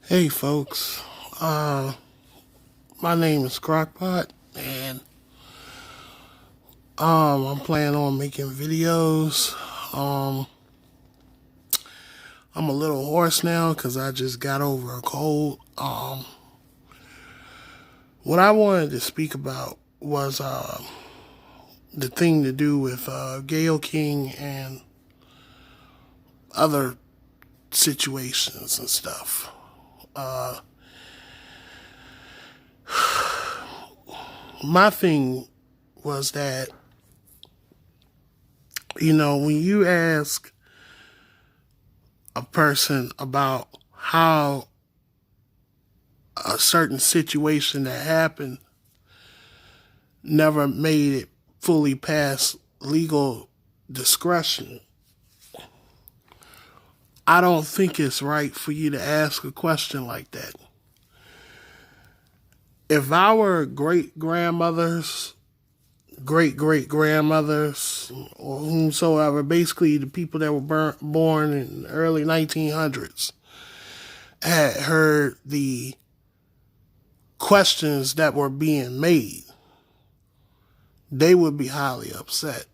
Hey folks, my name is Crockpot, and I'm planning on making videos. Um, I'm a little hoarse now because I just got over a cold. What I wanted to speak about was the thing to do with Gayle King and other situations and stuff. My thing was that, when you ask a person about how a certain situation that happened never made it fully past legal discretion, I don't think it's right for you to ask a question like that. If our great grandmothers, great great grandmothers, or whomsoever, basically the people that were born in the early 1900s, had heard the questions that were being made, they would be highly upset.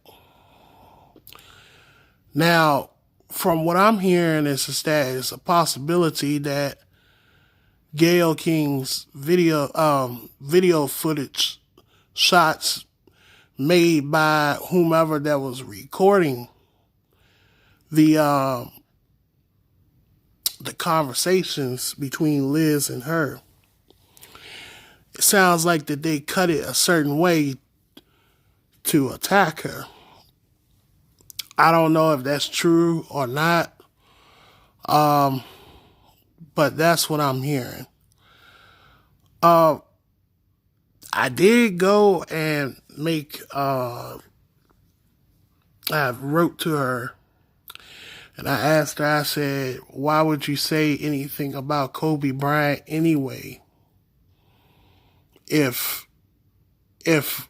Now, from what I'm hearing is that it's a possibility that Gayle King's video footage shots made by whomever that was recording the the conversations between Liz and her. It sounds like that they cut it a certain way to attack her. I don't know if that's true or not, but that's what I'm hearing. I did go and I wrote to her and I asked her, I said, why would you say anything about Kobe Bryant anyway? If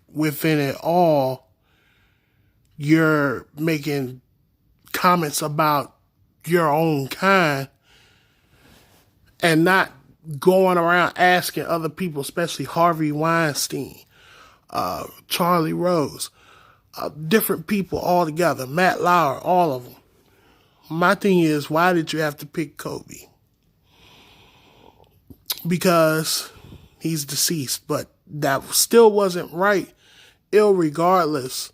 within it all, you're making comments about your own kind and not going around asking other people, especially Harvey Weinstein, Charlie Rose, different people all together, Matt Lauer, all of them. My thing is, why did you have to pick Kobe? Because he's deceased, but that still wasn't right, irregardless,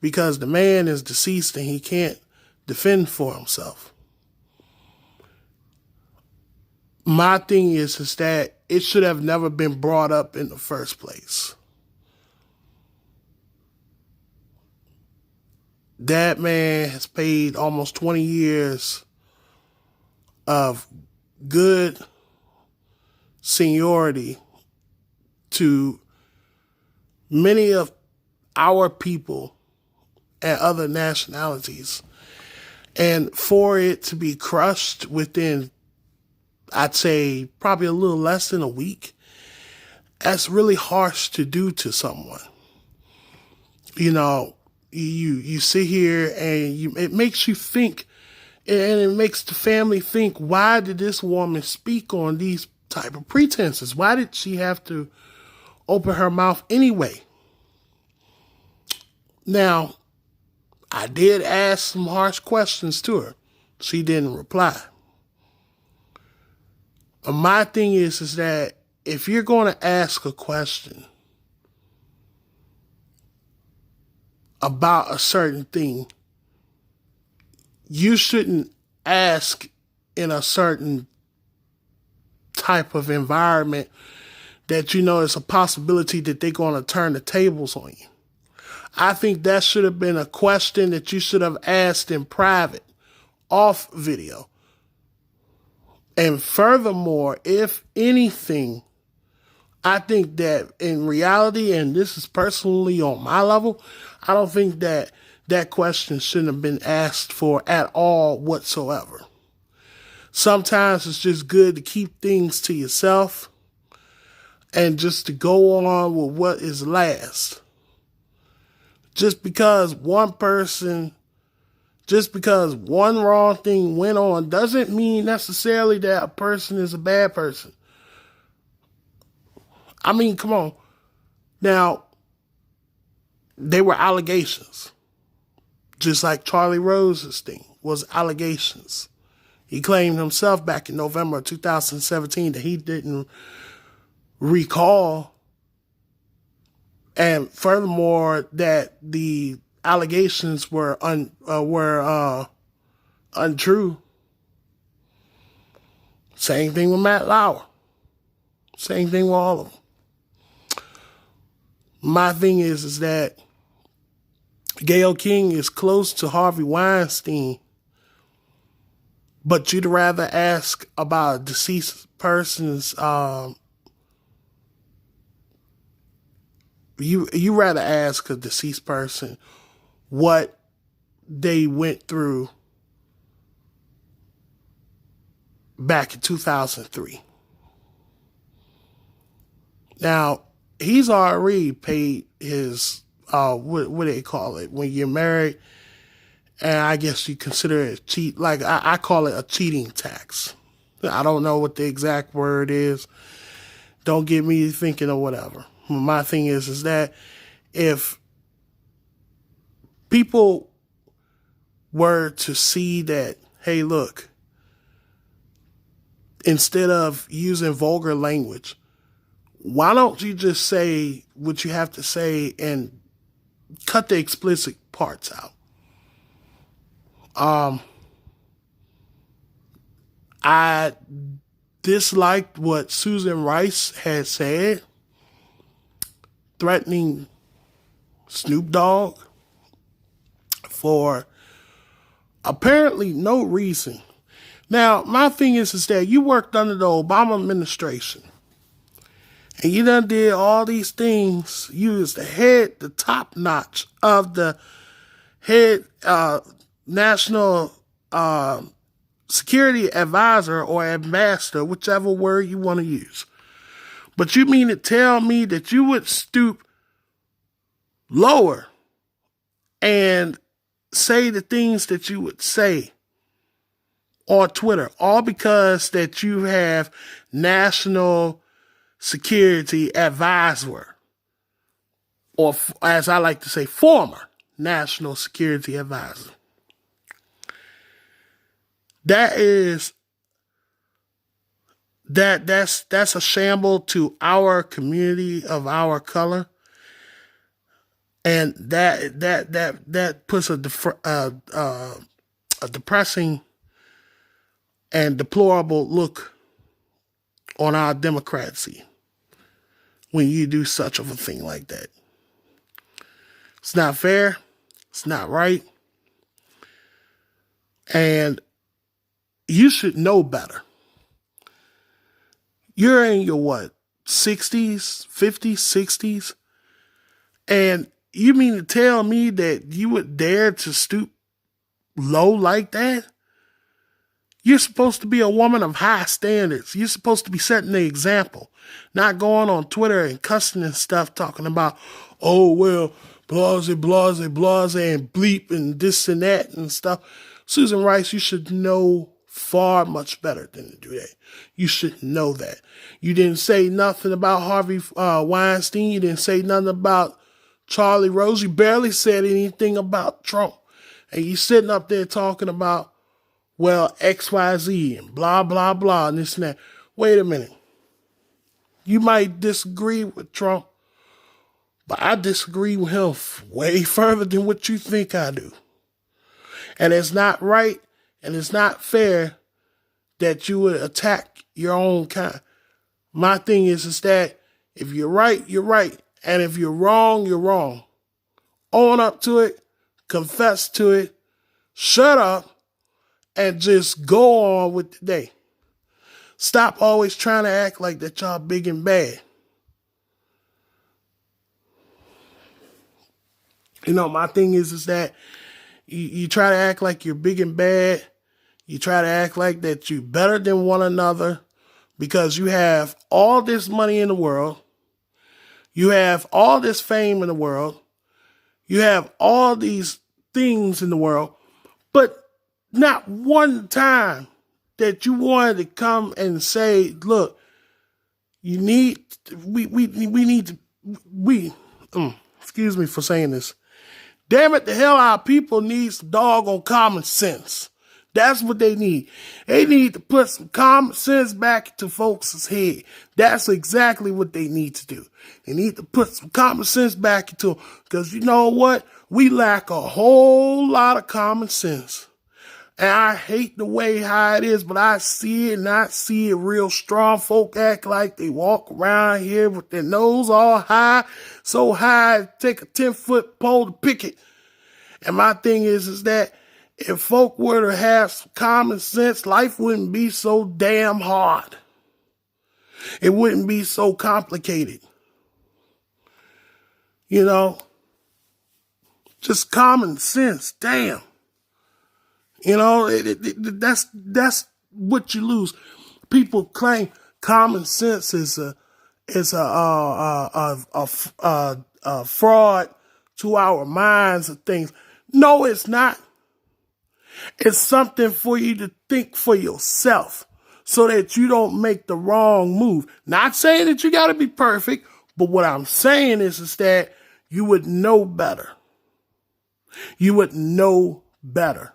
because the man is deceased and he can't defend for himself. My thing is that it should have never been brought up in the first place. That man has paid almost 20 years of good seniority to many of our people and other nationalities. And for it to be crushed within, I'd say, probably a little less than a week, that's really harsh to do to someone. You sit here and it makes you think, and it makes the family think, why did this woman speak on these type of pretenses? Why did she have to open her mouth anyway? Now, I did ask some harsh questions to her. She didn't reply. My thing is that if you're going to ask a question about a certain thing, you shouldn't ask in a certain type of environment that you know it's a possibility that they're going to turn the tables on you. I think that should have been a question that you should have asked in private, off video. And furthermore, if anything, I think that in reality, and this is personally on my level, I don't think that that question shouldn't have been asked for at all whatsoever. Sometimes it's just good to keep things to yourself and just to go on with what is last. Just because one person Just because one wrong thing went on doesn't mean necessarily that a person is a bad person. I mean, come on. Now, they were allegations. Just like Charlie Rose's thing was allegations. He claimed himself back in November of 2017 that he didn't recall. And furthermore, that the allegations were untrue. Same thing with Matt Lauer. Same thing with all of them. My thing is that Gayle King is close to Harvey Weinstein, but you'd rather ask about a deceased person's you rather ask a deceased person what they went through back in 2003. Now, he's already paid his, what do they call it? When you're married, and I guess you consider it a cheat, like I call it a cheating tax. I don't know what the exact word is. Don't get me thinking or whatever. My thing is that if people were to see that, hey, look, instead of using vulgar language, why don't you just say what you have to say and cut the explicit parts out? I disliked what Susan Rice had said, threatening Snoop Dogg for apparently no reason. Now, my thing is that you worked under the Obama administration, and you done did all these things. You was the top notch of the head national security advisor or ambassador, whichever word you want to use. But you mean to tell me that you would stoop lower and say the things that you would say on Twitter, all because that you have national security advisor, or as I like to say, former national security advisor. That's a shamble to our community of our color, and that puts a depressing and deplorable look on our democracy when you do such of a thing like that. It's not fair. It's not right. And you should know better. You're in your 60s, 50s, 60s, and you mean to tell me that you would dare to stoop low like that? You're supposed to be a woman of high standards. You're supposed to be setting the example, not going on Twitter and cussing and stuff, talking about, oh, well, blase, blase, blase, and bleep and this and that and stuff. Susan Rice, you should know far much better than to do that. You should know that. You didn't say nothing about Harvey Weinstein. You didn't say nothing about Charlie Rose. You barely said anything about Trump. And you sitting up there talking about, well, XYZ and blah, blah, blah, and this and that. Wait a minute. You might disagree with Trump, but I disagree with him way further than what you think I do. And it's not right and it's not fair that you would attack your own kind. My thing is that if you're right, you're right. And if you're wrong, you're wrong. Own up to it, confess to it, shut up, and just go on with the day. Stop always trying to act like that y'all big and bad. You know, my thing is that you try to act like you're big and bad. You try to act like that you're better than one another because you have all this money in the world. You have all this fame in the world. You have all these things in the world. But not one time that you wanted to come and say, look, you need, we need to, excuse me for saying this. Damn it, the hell our people need some doggone common sense. That's what they need. They need to put some common sense back into folks' head. That's exactly what they need to do. They need to put some common sense back into them. Because you know what? We lack a whole lot of common sense. And I hate the way how it is, but I see it and I see it real strong. Folk act like they walk around here with their nose all high, so high, take a 10-foot pole to pick it. And my thing is that if folk were to have some common sense, life wouldn't be so damn hard. It wouldn't be so complicated. You know, just common sense, damn. You know, that's what you lose. People claim common sense is a fraud to our minds and things. No, it's not. It's something for you to think for yourself so that you don't make the wrong move. Not saying that you got to be perfect, but what I'm saying is that you would know better. You would know better.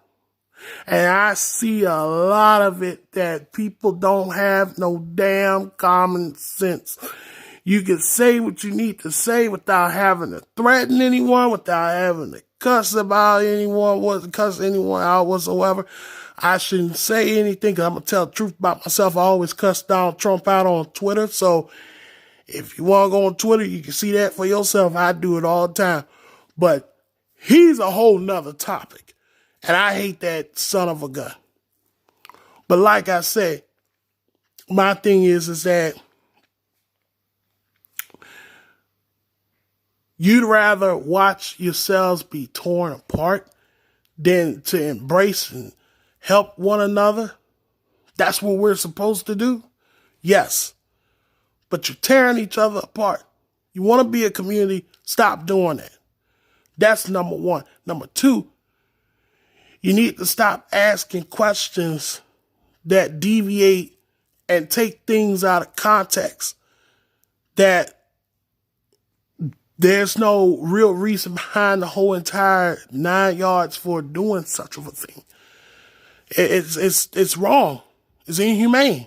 And I see a lot of it that people don't have no damn common sense. You can say what you need to say without having to threaten anyone, without having to cuss about anyone, cuss anyone out whatsoever. I shouldn't say anything because I'm going to tell the truth about myself. I always cuss Donald Trump out on Twitter. So if you want to go on Twitter, you can see that for yourself. I do it all the time. But he's a whole nother topic. And I hate that son of a gun. But like I said, my thing is that you'd rather watch yourselves be torn apart than to embrace and help one another. That's what we're supposed to do. Yes. But you're tearing each other apart. You want to be a community, stop doing that. That's number one. Number two, you need to stop asking questions that deviate and take things out of context that there's no real reason behind the whole entire 9 yards for doing such of a thing. It's wrong. It's inhumane.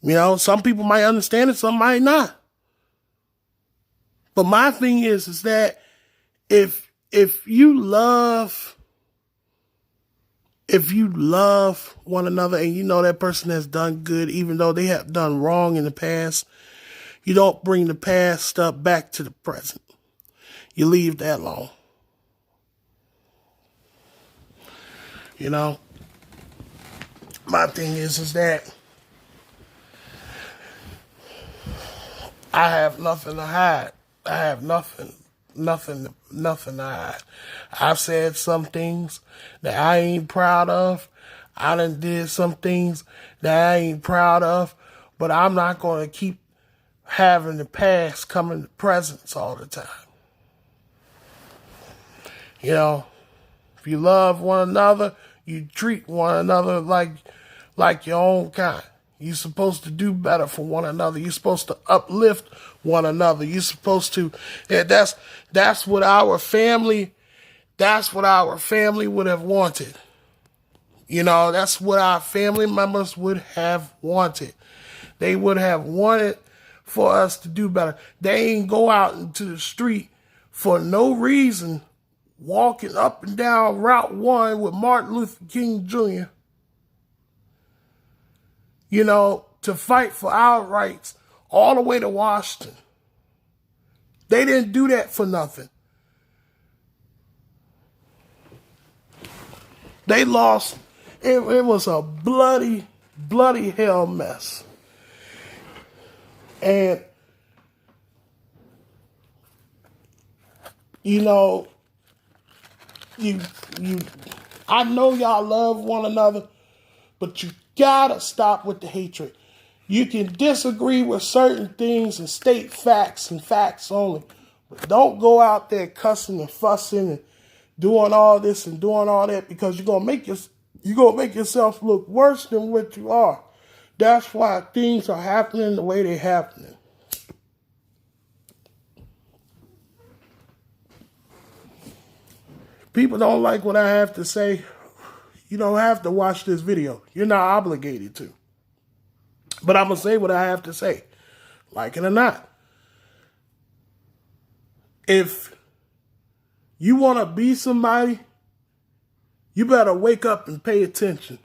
You know, some people might understand it, some might not. But my thing is that if you love one another and you know that person has done good, even though they have done wrong in the past, you don't bring the past stuff back to the present. You leave that alone. You know, my thing is that I have nothing to hide. I have nothing to hide. I've said some things that I ain't proud of. I done did some things that I ain't proud of, but I'm not going to keep having the past come in the presence all the time. You know, if you love one another, you treat one another like your own kind. You're supposed to do better for one another. You're supposed to uplift one another. You're supposed to, that's what our family would have wanted. You know, that's what our family members would have wanted. They would have wanted for us to do better. They ain't go out into the street for no reason, walking up and down Route 1 with Martin Luther King Jr., you know, to fight for our rights all the way to Washington. They didn't do that for nothing. They lost. It was a bloody hell mess. And, you know, I know y'all love one another, but you gotta stop with the hatred. You can disagree with certain things and state facts and facts only, but don't go out there cussing and fussing and doing all this and doing all that because you're gonna make yourself look worse than what you are. That's why things are happening the way they're happening. People don't like what I have to say. You don't have to watch this video. You're not obligated to. But I'm going to say what I have to say, like it or not. If you want to be somebody, you better wake up and pay attention.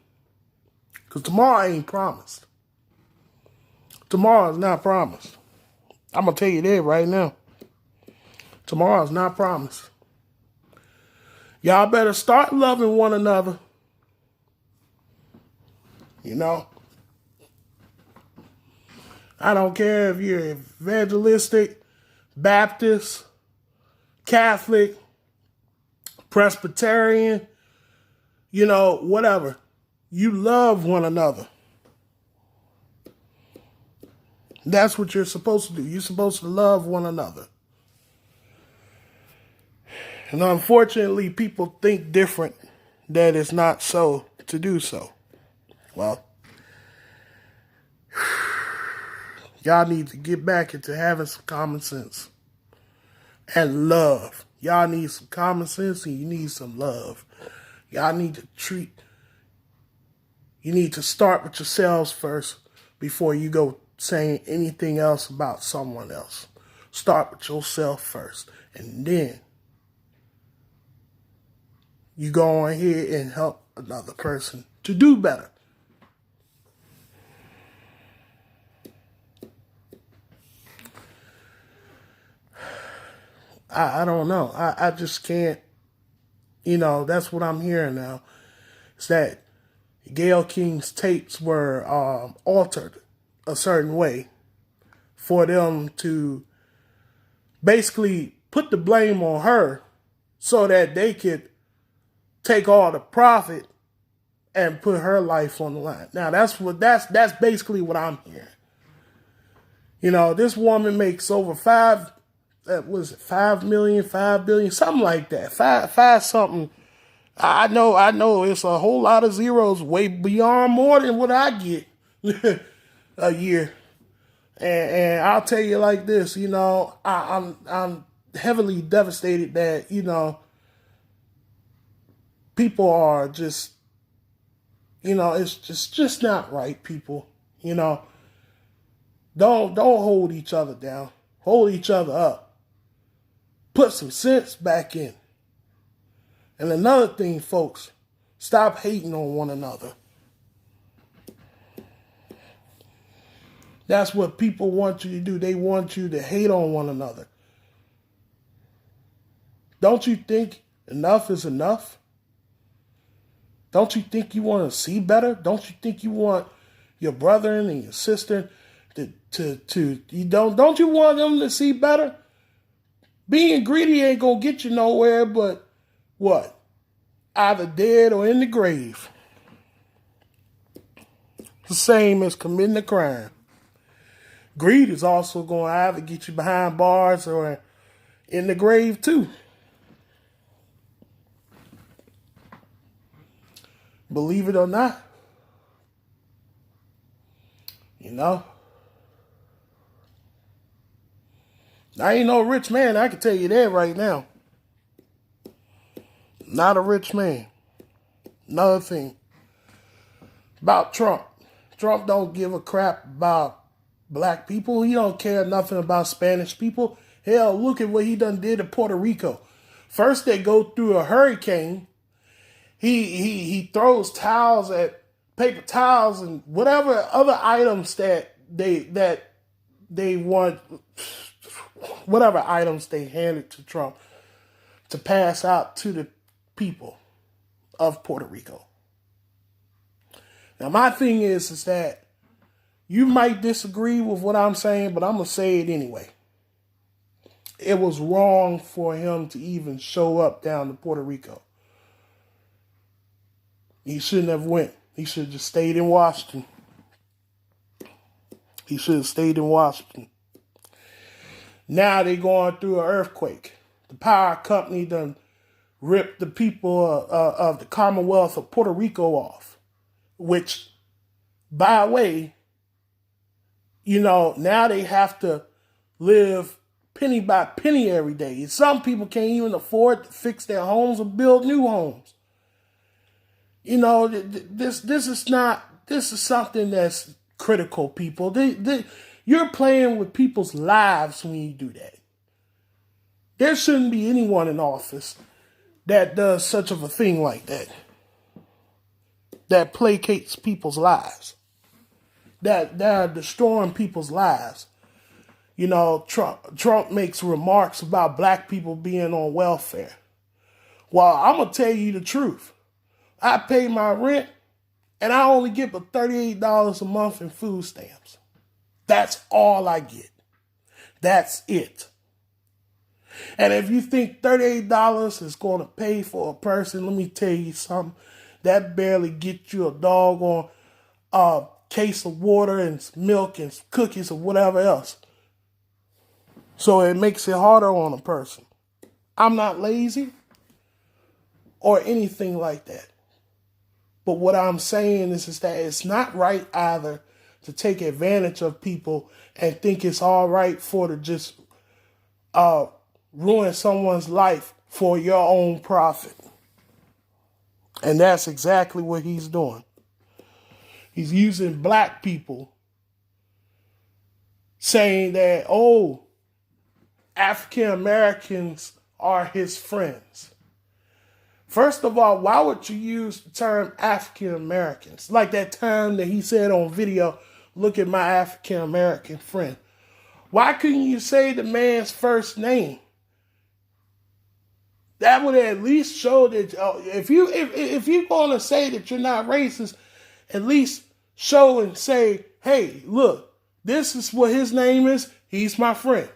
Because tomorrow ain't promised. Tomorrow is not promised. I'm going to tell you that right now. Tomorrow is not promised. Y'all better start loving one another. You know? I don't care if you're evangelistic, Baptist, Catholic, Presbyterian, you know, whatever. You love one another. That's what you're supposed to do. You're supposed to love one another. And unfortunately, people think different, that it's not so to do so. Well, y'all need to get back into having some common sense and love. Y'all need some common sense and you need some love. Y'all need to start with yourselves first before you go saying anything else about someone else. Start with yourself first, and then you go on here and help another person to do better. I don't know. I just can't, you know, that's what I'm hearing now. Is that Gayle King's tapes were altered a certain way for them to basically put the blame on her so that they could take all the profit and put her life on the line. Now that's basically what I'm hearing. You know, this woman makes over $5 million, $5 billion, something like that. Five something. I know it's a whole lot of zeros, way beyond more than what I get a year. And I'll tell you like this, you know, I'm heavily devastated that, you know, people are just, you know, it's just not right, people. You know, don't hold each other down. Hold each other up. Put some sense back in. And another thing, folks, stop hating on one another. That's what people want you to do. They want you to hate on one another. Don't you think enough is enough? Don't you think you want to see better? Don't you think you want your brother and your sister don't you want them to see better? Being greedy ain't gonna get you nowhere, but what? Either dead or in the grave. The same as committing a crime. Greed is also going to either get you behind bars or in the grave too. Believe it or not. You know. I ain't no rich man, I can tell you that right now. Not a rich man. Another thing. About Trump. Trump don't give a crap about black people. He don't care nothing about Spanish people. Hell, look at what he done did to Puerto Rico. First they go through a hurricane. He throws towels at paper towels and whatever other items that they want, whatever items they handed to Trump to pass out to the people of Puerto Rico. Now my thing is that you might disagree with what I'm saying, but I'm going to say it anyway. It was wrong for him to even show up down to Puerto Rico. He shouldn't have went. He should have just stayed in Washington. He should have stayed in Washington. Now they're going through an earthquake. The power company done ripped the people of the Commonwealth of Puerto Rico off, which, by the way, now they have to live penny by penny every day. Some people can't even afford to fix their homes or build new homes. This is something that's critical, people. You're playing with people's lives when you do that. There shouldn't be anyone in office that does such of a thing like that. That placates people's lives. That are destroying people's lives. Trump makes remarks about black people being on welfare. Well, I'm going to tell you the truth. I pay my rent, and I only get but $38 a month in food stamps. That's all I get. That's it. And if you think $38 is going to pay for a person, let me tell you something. That barely gets you a doggone case of water and milk and cookies or whatever else. So it makes it harder on a person. I'm not lazy or anything like that. But what I'm saying is that it's not right either to take advantage of people and think it's all right to just ruin someone's life for your own profit. And that's exactly what he's doing. He's using black people, saying that, African Americans are his friends. First of all, why would you use the term African Americans? Like that time that he said on video, look at my African American friend. Why couldn't you say the man's first name? That would at least show that if you're going to say that you're not racist, at least show and say, hey, look, this is what his name is. He's my friend.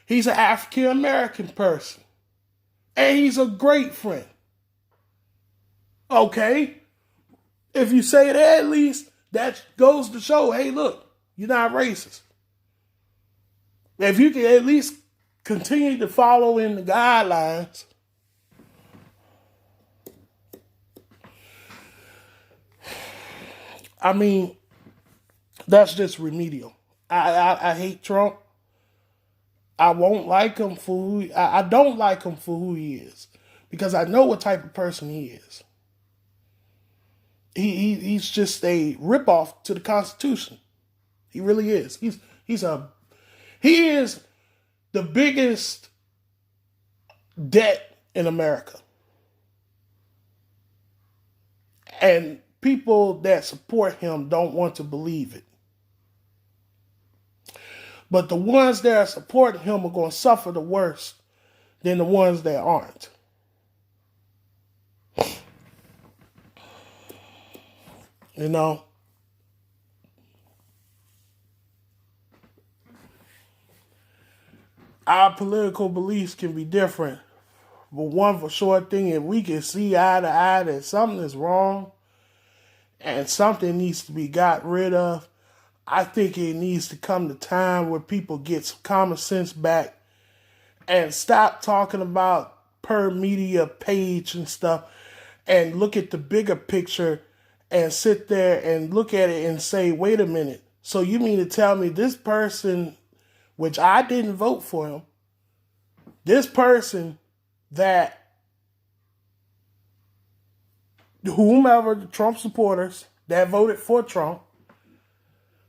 He's an African American person. And he's a great friend. Okay. If you say that, at least that goes to show, hey, look, you're not racist. If you can at least continue to follow in the guidelines, I mean, that's just remedial. I hate Trump. I won't like him for I don't like him for who he is, because I know what type of person he is. He's just a ripoff to the Constitution. He really is. He is the biggest debt in America. And people that support him don't want to believe it. But the ones that are supporting him are going to suffer the worst than the ones that aren't. Our political beliefs can be different. But one for sure thing, if we can see eye to eye that something is wrong and something needs to be got rid of, I think it needs to come to time where people get some common sense back and stop talking about per media page and stuff and look at the bigger picture and sit there and look at it and say, wait a minute. So you mean to tell me this person, which I didn't vote for him, this person that whomever the Trump supporters that voted for Trump,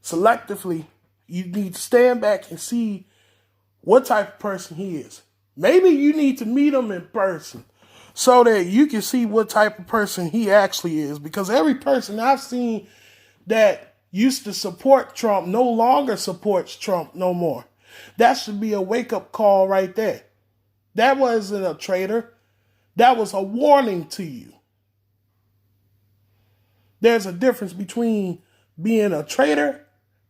selectively, you need to stand back and see what type of person he is. Maybe you need to meet him in person so that you can see what type of person he actually is. Because every person I've seen that used to support Trump no longer supports Trump no more. That should be a wake-up call right there. That wasn't a traitor. That was a warning to you. There's a difference between being a traitor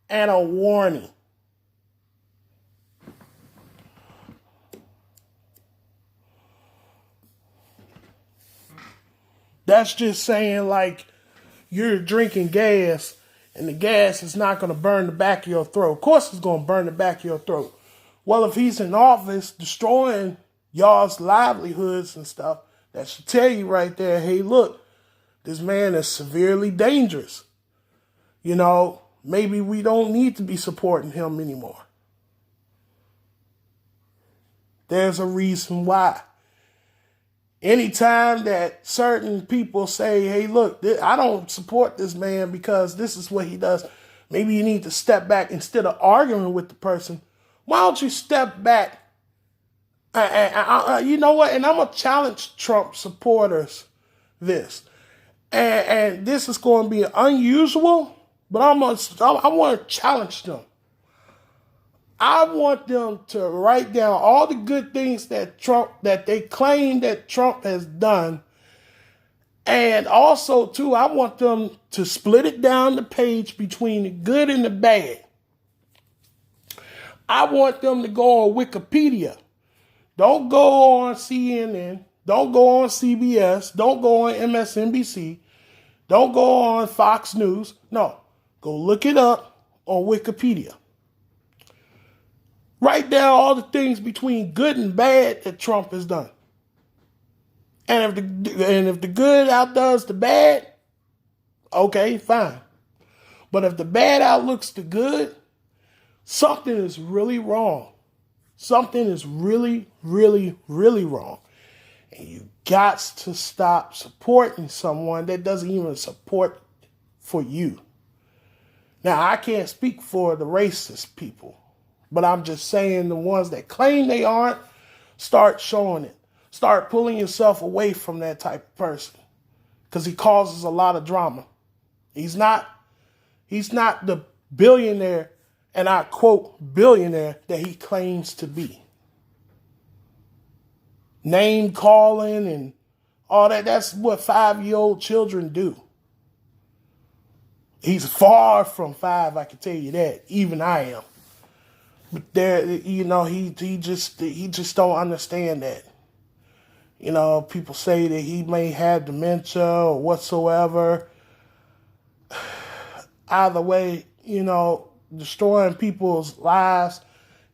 and a warning. That's just saying like you're drinking gas and the gas is not going to burn the back of your throat. Of course it's going to burn the back of your throat. Well, if he's in office destroying y'all's livelihoods and stuff, that should tell you right there, hey, look, this man is severely dangerous. You know, maybe we don't need to be supporting him anymore. There's a reason why. Anytime that certain people say, hey, look, I don't support this man because this is what he does, maybe you need to step back instead of arguing with the person. Why don't you step back? You know what? And I'm going to challenge Trump supporters this. And this is going to be unusual, but I want to challenge them. I want them to write down all the good things that they claim that Trump has done. And also, too, I want them to split it down the page between the good and the bad. I want them to go on Wikipedia. Don't go on CNN. Don't go on CBS. Don't go on MSNBC. Don't go on Fox News. No, go look it up on Wikipedia. Write down all the things between good and bad that Trump has done. And if the good outdoes the bad, okay, fine. But if the bad outlooks the good, something is really wrong. Something is really, really, really wrong. And you got to stop supporting someone that doesn't even support for you. Now, I can't speak for the racist people. But I'm just saying the ones that claim they aren't, start showing it. Start pulling yourself away from that type of person. Because he causes a lot of drama. He's not the billionaire, and I quote, billionaire that he claims to be. Name calling and all that, that's what 5-year-old children do. He's far from 5, I can tell you that. Even I am. But there, you know, he just don't understand that. You know, people say that he may have dementia or whatsoever. Either way, you know, destroying people's lives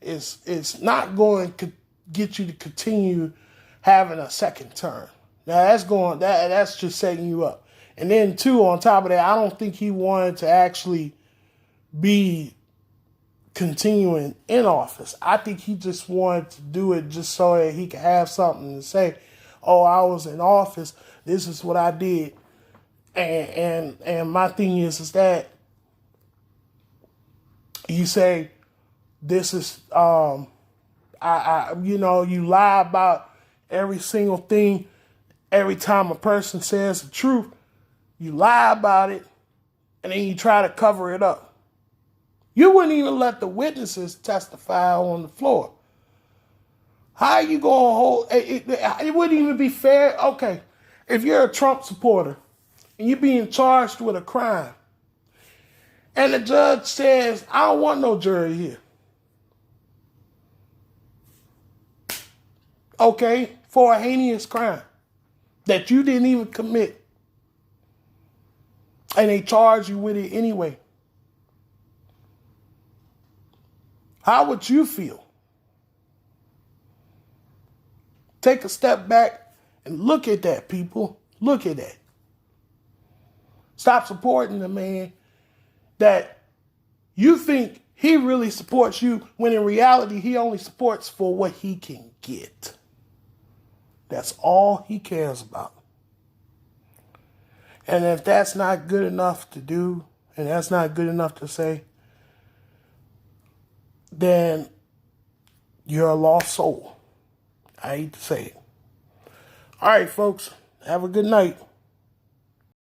is not going to get you to continue having a second term. Now that's just setting you up. And then too, on top of that, I don't think he wanted to actually be continuing in office. I think he just wanted to do it just so that he could have something to say. Oh, I was in office. This is what I did. And my thing is that you say this is you lie about every single thing. Every time a person says the truth, you lie about it, and then you try to cover it up. You wouldn't even let the witnesses testify on the floor. How are you going to hold? It wouldn't even be fair. Okay, if you're a Trump supporter and you're being charged with a crime, and the judge says, I don't want no jury here. Okay, for a heinous crime that you didn't even commit. And they charge you with it anyway. How would you feel? Take a step back and look at that, people. Look at that. Stop supporting the man that you think he really supports you when in reality he only supports for what he can get. That's all he cares about. And if that's not good enough to do, and that's not good enough to say, then you're a lost soul. I hate to say it. All right, folks. Have a good night.